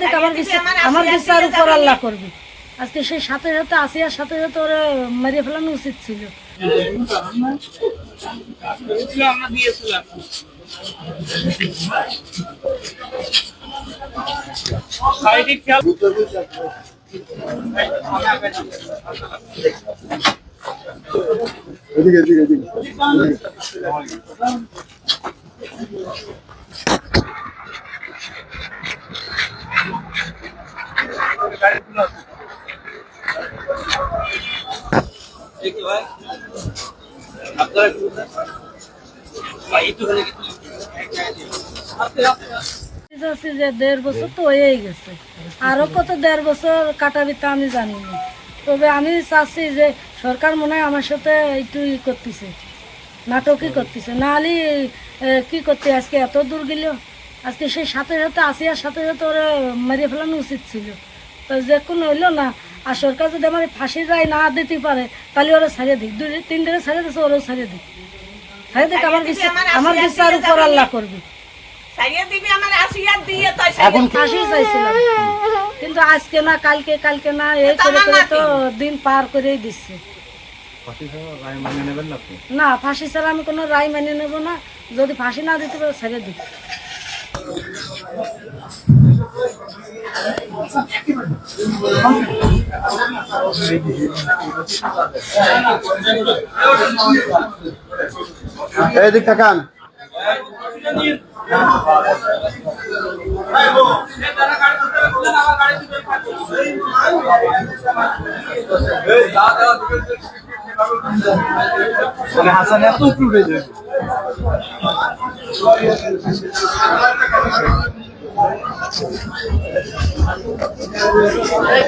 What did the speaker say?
দেখ আমার বিচার উপর আল্লাহ করবে। আজকে সেই সাথে সাথে আসিয়ার সাথে সাথে ওরা মারিয়ে ফেলানো উচিত ছিল। যে 1.5 বছর তো হয়েই গেছে, আরো কত 1.5 বছর কাটাবি তা আমি জানি না। তবে আমি চাচ্ছি যে সরকার মনে হয় আমার সাথে একটু করতেছে, নাটকই করতেছে, নাহলে কি করতে আজকে এত দূর গেল। আজকে সেই সাথে সাথে আসিয়ার সাথে সাথে ওরা মারিয়ে ফেলানো উচিত ছিল। তো যে কোনো হইলো না, আর সরকার যদি আমার ফাঁসি রায় না দিতে পারে তাহলে ওরা ছাড়িয়ে দিক, 2-3 দিনে ছাড়িয়ে দিচ্ছে, ওরাও ছাড়িয়ে দিক। ছাড়িয়ে দিক, আমার বিচার উপর আল্লাহ করবে। এখন ফাঁসি চাইছিলাম, কিন্তু আজকে না কালকে না, এই করে করে তো দিন পার করেই দিচ্ছে। না, ফাঁসি ছাড়া আমি কোনো রায় মেনে নেব না। যদি ফাঁসি না দিতে পারে ছেড়ে দিই। এদিক তাকান। হাসান এত উঠে যায়। এই